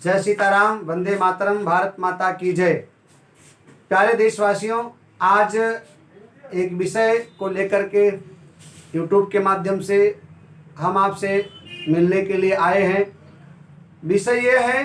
जय सीताराम, वंदे मातरम, भारत माता की जय। प्यारे देशवासियों, आज एक विषय को लेकर के यूट्यूब के माध्यम से हम आपसे मिलने के लिए आए हैं। विषय ये है,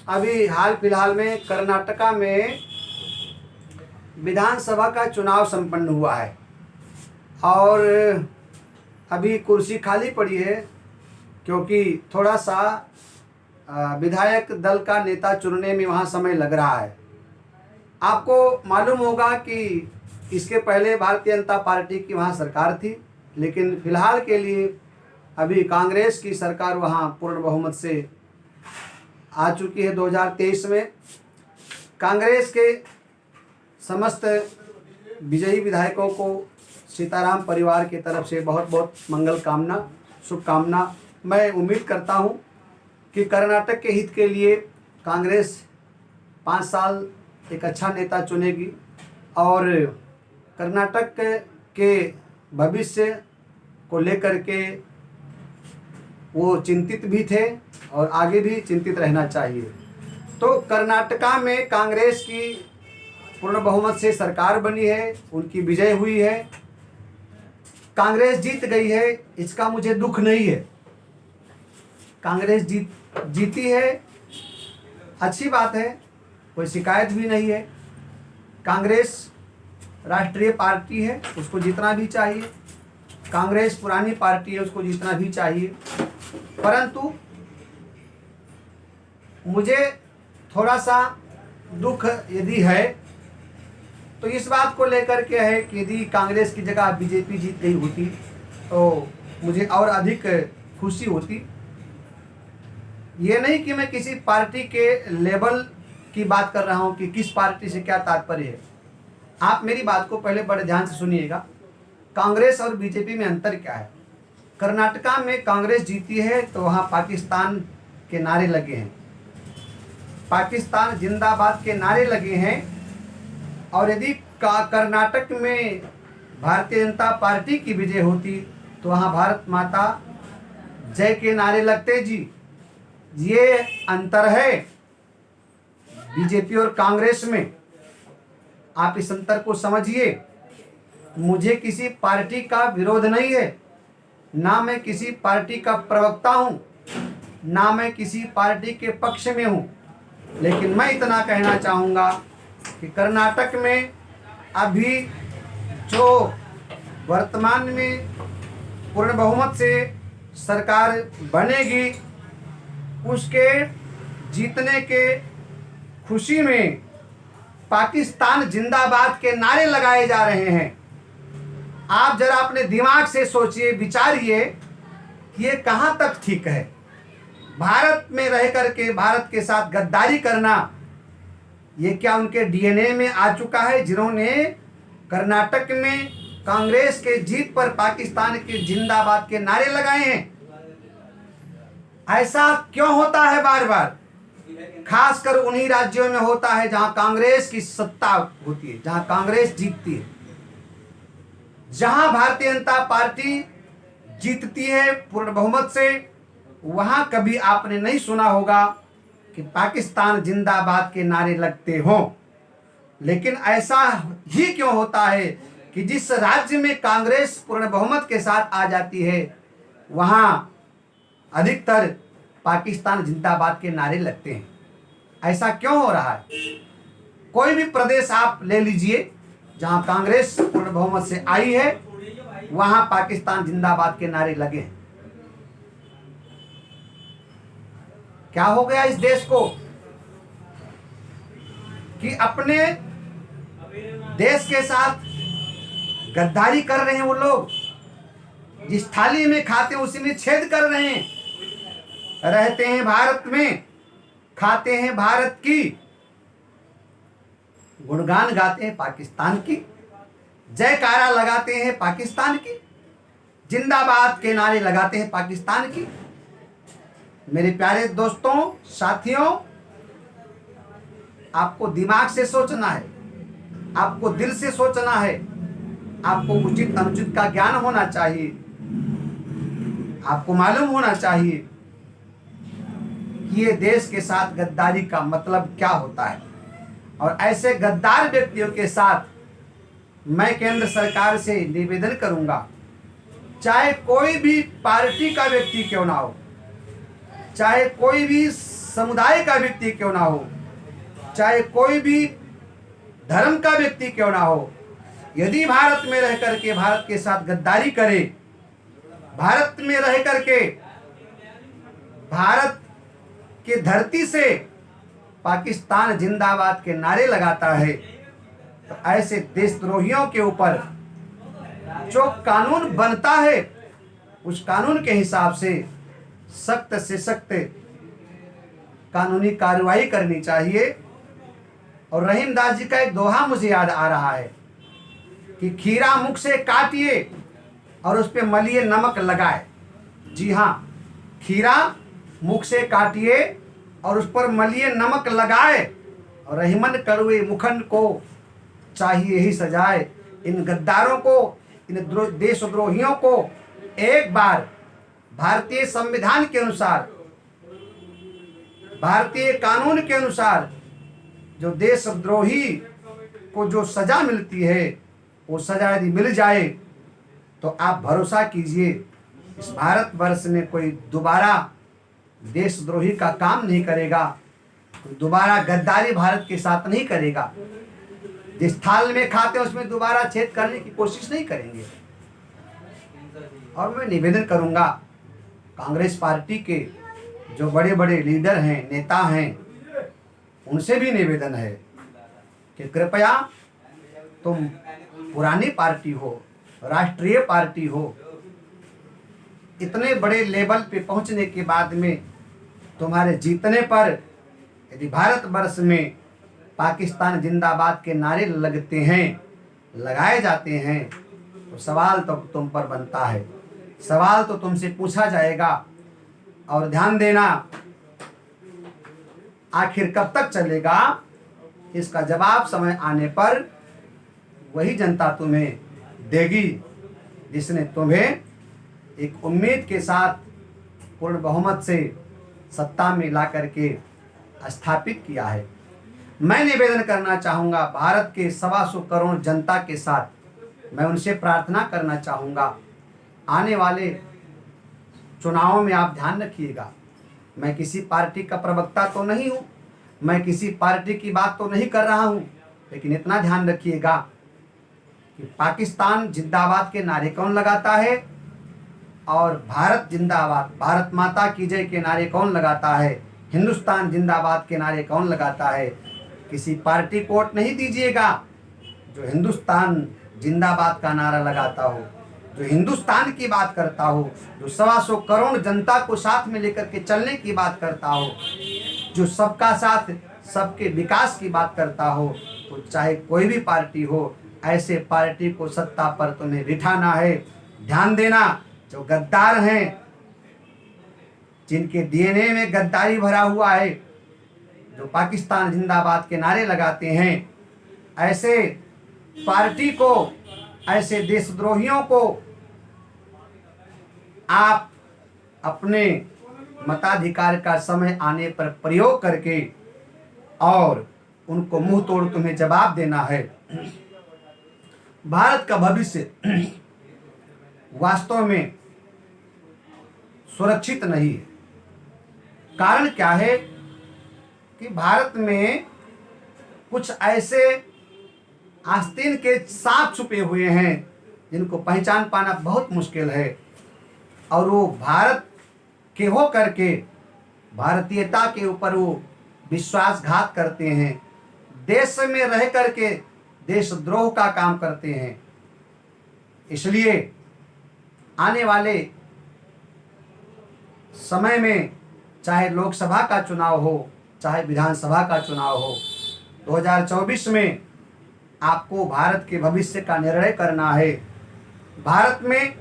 अभी हाल फिलहाल में कर्नाटका में विधानसभा का चुनाव संपन्न हुआ है और अभी कुर्सी खाली पड़ी है क्योंकि थोड़ा सा विधायक दल का नेता चुनने में वहाँ समय लग रहा है। आपको मालूम होगा कि इसके पहले भारतीय जनता पार्टी की वहाँ सरकार थी, लेकिन फिलहाल के लिए अभी कांग्रेस की सरकार वहाँ पूर्ण बहुमत से आ चुकी है। 2023 में कांग्रेस के समस्त विजयी विधायकों को सीताराम परिवार की तरफ से बहुत बहुत मंगल कामना, शुभकामना। मैं उम्मीद करता हूँ कि कर्नाटक के हित के लिए कांग्रेस 5 साल एक अच्छा नेता चुनेगी और कर्नाटक के भविष्य को लेकर के वो चिंतित भी थे और आगे भी चिंतित रहना चाहिए। तो कर्नाटका में कांग्रेस की पूर्ण बहुमत से सरकार बनी है, उनकी विजय हुई है, कांग्रेस जीत गई है, इसका मुझे दुख नहीं है। कांग्रेस जीती है, अच्छी बात है, कोई शिकायत भी नहीं है। कांग्रेस राष्ट्रीय पार्टी है, उसको जीतना भी चाहिए। कांग्रेस पुरानी पार्टी है, उसको जीतना भी चाहिए। परंतु मुझे थोड़ा सा दुख यदि है तो इस बात को लेकर के है कि यदि कांग्रेस की जगह बीजेपी जीत गई होती तो मुझे और अधिक खुशी होती। ये नहीं कि मैं किसी पार्टी के लेवल की बात कर रहा हूँ कि किस पार्टी से क्या तात्पर्य है। आप मेरी बात को पहले बड़े ध्यान से सुनिएगा। कांग्रेस और बीजेपी में अंतर क्या है। कर्नाटका में कांग्रेस जीती है तो वहाँ पाकिस्तान के नारे लगे हैं, पाकिस्तान जिंदाबाद के नारे लगे हैं। और यदि कर्नाटक में भारतीय जनता पार्टी की विजय होती तो वहाँ भारत माता जय के नारे लगते जी। ये अंतर है बीजेपी और कांग्रेस में, आप इस अंतर को समझिए। मुझे किसी पार्टी का विरोध नहीं है, ना मैं किसी पार्टी का प्रवक्ता हूँ, ना मैं किसी पार्टी के पक्ष में हूँ, लेकिन मैं इतना कहना चाहूँगा कि कर्नाटक में अभी जो वर्तमान में पूर्ण बहुमत से सरकार बनेगी, उसके जीतने के खुशी में पाकिस्तान जिंदाबाद के नारे लगाए जा रहे हैं। आप जरा अपने दिमाग से सोचिए, विचारिए कि ये कहाँ तक ठीक है। भारत में रह करके भारत के साथ गद्दारी करना, ये क्या उनके डीएनए में आ चुका है, जिन्होंने कर्नाटक में कांग्रेस के जीत पर पाकिस्तान के जिंदाबाद के नारे लगाए हैं। ऐसा क्यों होता है बार बार? खासकर उन्हीं राज्यों में होता है जहां कांग्रेस की सत्ता होती है, जहां कांग्रेस जीतती है, जहां भारतीय जनता पार्टी जीतती है पूर्ण बहुमत से। वहां कभी आपने नहीं सुना होगा कि पाकिस्तान जिंदाबाद के नारे लगते हों। लेकिन ऐसा ही क्यों होता है कि जिस राज्य में कांग्रेस पूर्ण बहुमत के साथ आ जाती है, वहां अधिकतर पाकिस्तान जिंदाबाद के नारे लगते हैं। ऐसा क्यों हो रहा है? कोई भी प्रदेश आप ले लीजिए जहां कांग्रेस पूर्ण बहुमत से आई है, वहां पाकिस्तान जिंदाबाद के नारे लगे हैं। क्या हो गया इस देश को कि अपने देश के साथ गद्दारी कर रहे हैं वो लोग। जिस थाली में खाते हैं उसी में छेद कर रहे हैं। रहते हैं भारत में, खाते हैं भारत की, गुणगान गाते हैं पाकिस्तान की, जयकारा लगाते हैं पाकिस्तान की, जिंदाबाद के नारे लगाते हैं पाकिस्तान की। मेरे प्यारे दोस्तों, साथियों, आपको दिमाग से सोचना है, आपको दिल से सोचना है, आपको उचित अनुचित का ज्ञान होना चाहिए। आपको मालूम होना चाहिए कि ये देश के साथ गद्दारी का मतलब क्या होता है। और ऐसे गद्दार व्यक्तियों के साथ मैं केंद्र सरकार से निवेदन करूंगा, चाहे कोई भी पार्टी का व्यक्ति क्यों ना हो, चाहे कोई भी समुदाय का व्यक्ति क्यों ना हो, चाहे कोई भी धर्म का व्यक्ति क्यों ना हो, यदि भारत में रह करके भारत के साथ गद्दारी करे, भारत में रह करके भारत के धरती से पाकिस्तान जिंदाबाद के नारे लगाता है, तो ऐसे देशद्रोहियों के ऊपर जो कानून बनता है उस कानून के हिसाब से सख्त कानूनी कार्रवाई करनी चाहिए। और रहीमदास जी का एक दोहा मुझे याद आ रहा है कि खीरा मुख से काटिए और उस पे मलिए नमक लगाए। जी हाँ, खीरा मुख से काटिए और उस पर मलिए नमक लगाए, और रहीमन कड़वे मुखंड को चाहिए ही सजाए। इन गद्दारों को, इन देशद्रोहियों को एक बार भारतीय संविधान के अनुसार, भारतीय कानून के अनुसार जो देशद्रोही को जो सजा मिलती है, वो सजा यदि मिल जाए तो आप भरोसा कीजिए इस भारतवर्ष में कोई दोबारा देशद्रोही का काम नहीं करेगा, कोई दोबारा गद्दारी भारत के साथ नहीं करेगा। जिस थाल में खाते हैं उसमें दोबारा छेद करने की कोशिश नहीं करेंगे। और मैं निवेदन करूंगा कांग्रेस पार्टी के जो बड़े बड़े लीडर हैं, नेता हैं, उनसे भी निवेदन है कि कृपया तुम पुरानी पार्टी हो, राष्ट्रीय पार्टी हो, इतने बड़े लेवल पे पहुंचने के बाद में तुम्हारे जीतने पर यदि भारतवर्ष में पाकिस्तान जिंदाबाद के नारे लगते हैं, लगाए जाते हैं, तो सवाल तो तुम पर बनता है, सवाल तो तुमसे पूछा जाएगा। और ध्यान देना, आखिर कब तक चलेगा इसका जवाब समय आने पर वही जनता तुम्हें देगी जिसने तुम्हें एक उम्मीद के साथ पूर्ण बहुमत से सत्ता में ला करके स्थापित किया है। मैं निवेदन करना चाहूँगा भारत के 125 करोड़ जनता के साथ, मैं उनसे प्रार्थना करना चाहूँगा, आने वाले चुनावों में आप ध्यान रखिएगा। मैं किसी पार्टी का प्रवक्ता तो नहीं हूँ, मैं किसी पार्टी की बात तो नहीं कर रहा हूँ, लेकिन इतना ध्यान रखिएगा कि पाकिस्तान जिंदाबाद के नारे कौन लगाता है और भारत जिंदाबाद, भारत माता की जय के नारे कौन लगाता है, हिंदुस्तान जिंदाबाद के नारे कौन लगाता है। किसी पार्टी को वोट नहीं दीजिएगा जो हिंदुस्तान जिंदाबाद का नारा लगाता हो, जो हिंदुस्तान की बात करता हो, जो 125 करोड़ जनता को साथ में लेकर के चलने की बात करता हो, जो सबका साथ सबके विकास की बात करता हो। तो चाहे कोई भी पार्टी हो, ऐसे पार्टी को सत्ता पर तुम्हें बिठाना है। ध्यान देना, जो गद्दार हैं, जिनके डीएनए में गद्दारी भरा हुआ है, जो पाकिस्तान जिंदाबाद के नारे लगाते हैं, ऐसे पार्टी को, ऐसे देशद्रोहियों को आप अपने मताधिकार का समय आने पर प्रयोग करके और उनको मुंह तोड़ तुम्हें जवाब देना है। भारत का भविष्य वास्तव में सुरक्षित नहीं है। कारण क्या है कि भारत में कुछ ऐसे आस्तीन के सांप छुपे हुए हैं जिनको पहचान पाना बहुत मुश्किल है, और वो भारत के हो करके भारतीयता के ऊपर वो विश्वासघात करते हैं, देश में रह करके देशद्रोह का काम करते हैं। इसलिए आने वाले समय में चाहे लोकसभा का चुनाव हो, चाहे विधानसभा का चुनाव हो, 2024 में आपको भारत के भविष्य का निर्णय करना है। भारत में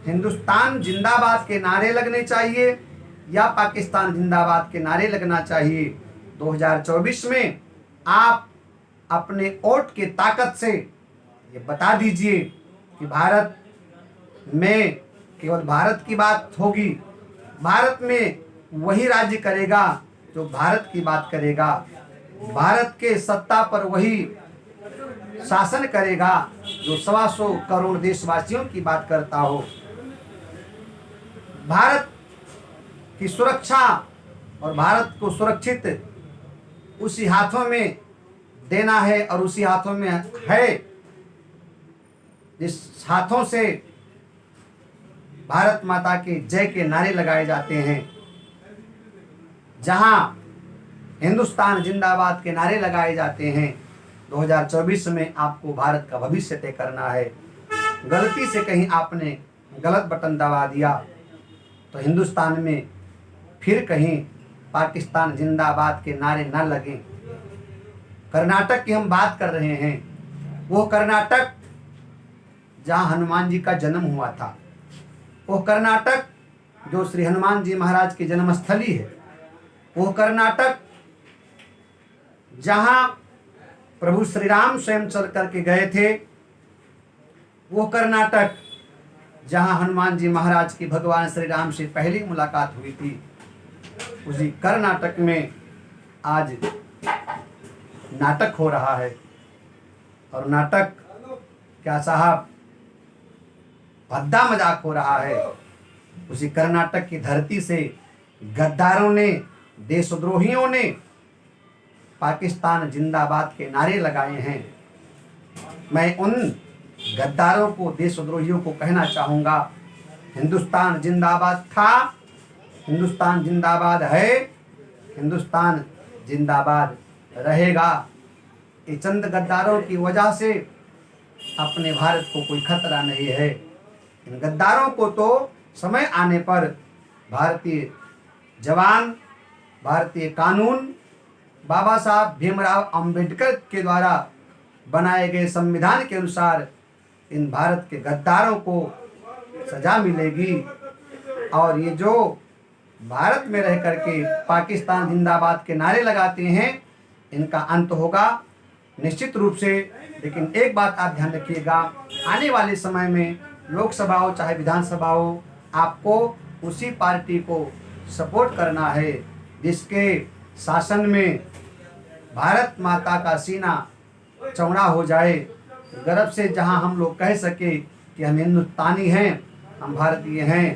हिंदुस्तान जिंदाबाद के नारे लगने चाहिए या पाकिस्तान जिंदाबाद के नारे लगना चाहिए। 2024 में आप अपने वोट की ताकत से ये बता दीजिए कि भारत में केवल भारत की बात होगी, भारत में वही राज्य करेगा जो भारत की बात करेगा, भारत के सत्ता पर वही शासन करेगा जो 125 करोड़ देशवासियों की बात करता हो। भारत की सुरक्षा और भारत को सुरक्षित उसी हाथों में देना है और उसी हाथों में है जिस हाथों से भारत माता के जय के नारे लगाए जाते हैं, जहां हिंदुस्तान जिंदाबाद के नारे लगाए जाते हैं। 2024 में आपको भारत का भविष्य तय करना है। गलती से कहीं आपने गलत बटन दबा दिया तो हिंदुस्तान में फिर कहीं पाकिस्तान जिंदाबाद के नारे न लगें। कर्नाटक की हम बात कर रहे हैं, वो कर्नाटक जहाँ हनुमान जी का जन्म हुआ था, वो कर्नाटक जो श्री हनुमान जी महाराज की जन्मस्थली है, वो कर्नाटक जहाँ प्रभु श्री राम स्वयं चल करके गए थे, वो कर्नाटक जहाँ हनुमान जी महाराज की भगवान श्री राम से पहली मुलाकात हुई थी, उसी कर्नाटक में आज नाटक हो रहा है। और नाटक क्या साहब, भद्दा मजाक हो रहा है। उसी कर्नाटक की धरती से गद्दारों ने, देशद्रोहियों ने पाकिस्तान जिंदाबाद के नारे लगाए हैं। मैं उन गद्दारों को, देशद्रोहियों को कहना चाहूँगा, हिंदुस्तान जिंदाबाद था, हिंदुस्तान जिंदाबाद है, हिंदुस्तान जिंदाबाद रहेगा। ये चंद गद्दारों की वजह से अपने भारत को कोई खतरा नहीं है। इन गद्दारों को तो समय आने पर भारतीय जवान, भारतीय कानून, बाबा साहब भीमराव अंबेडकर के द्वारा बनाए गए संविधान के अनुसार इन भारत के गद्दारों को सजा मिलेगी। और ये जो भारत में रह करके पाकिस्तान जिंदाबाद के नारे लगाते हैं, इनका अंत होगा निश्चित रूप से। लेकिन एक बात आप ध्यान रखिएगा, आने वाले समय में लोकसभा हो चाहे विधानसभा हो, आपको उसी पार्टी को सपोर्ट करना है जिसके शासन में भारत माता का सीना चौड़ा हो जाए, गर्व से जहां हम लोग कह सके कि हम हिंदुस्तानी हैं, हम भारतीय हैं।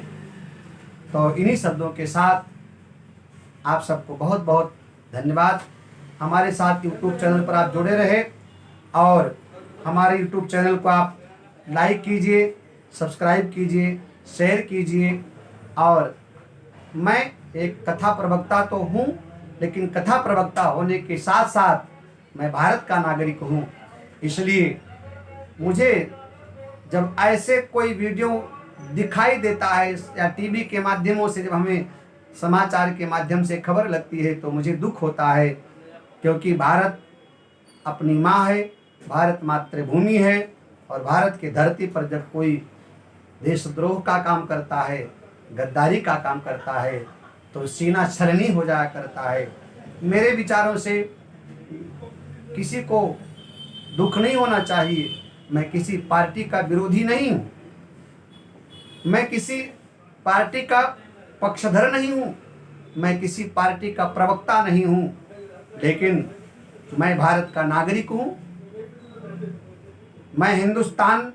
तो इन्हीं शब्दों के साथ आप सबको बहुत बहुत धन्यवाद। हमारे साथ यूट्यूब चैनल पर आप जुड़े रहे और हमारे यूट्यूब चैनल को आप लाइक कीजिए, सब्सक्राइब कीजिए, शेयर कीजिए। और मैं एक कथा प्रवक्ता तो हूँ, लेकिन कथा प्रवक्ता होने के साथ साथ मैं भारत का नागरिक हूँ। इसलिए मुझे जब ऐसे कोई वीडियो दिखाई देता है या टीवी के माध्यमों से जब हमें समाचार के माध्यम से खबर लगती है तो मुझे दुख होता है, क्योंकि भारत अपनी माँ है, भारत मातृभूमि है। और भारत की धरती पर जब कोई देशद्रोह का काम करता है, गद्दारी का काम करता है, तो सीना छलनी हो जाया करता है। मेरे विचारों से किसी को दुख नहीं होना चाहिए। मैं किसी पार्टी का विरोधी नहीं हूँ, मैं किसी पार्टी का पक्षधर नहीं हूँ, मैं किसी पार्टी का प्रवक्ता नहीं हूँ, लेकिन मैं भारत का नागरिक हूँ। मैं हिंदुस्तान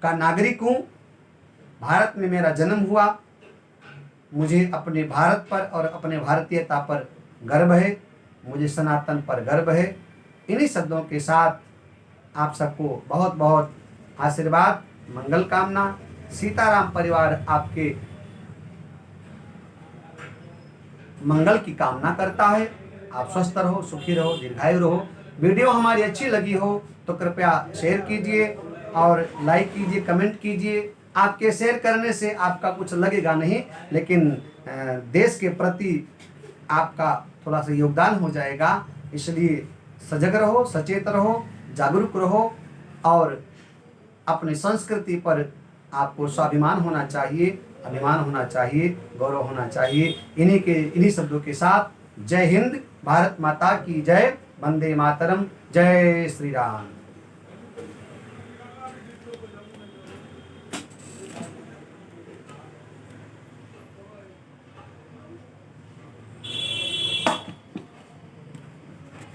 का नागरिक हूँ। भारत में मेरा जन्म हुआ, मुझे अपने भारत पर और अपने भारतीयता पर गर्व है, मुझे सनातन पर गर्व है। इन्हीं शब्दों के साथ आप सबको बहुत बहुत आशीर्वाद, मंगल कामना। सीताराम परिवार आपके मंगल की कामना करता है। आप स्वस्थ रहो, सुखी रहो, दीर्घायु रहो। वीडियो हमारी अच्छी लगी हो तो कृपया शेयर कीजिए और लाइक कीजिए, कमेंट कीजिए। आपके शेयर करने से आपका कुछ लगेगा नहीं, लेकिन देश के प्रति आपका थोड़ा सा योगदान हो जाएगा। इसलिए सजग रहो, सचेत रहो, जागरूक रहो और अपनी संस्कृति पर आपको स्वाभिमान होना चाहिए, अभिमान होना चाहिए, गौरव होना चाहिए। इन्हीं शब्दों के साथ जय हिंद, भारत माता की जय, वंदे मातरम, जय श्री राम।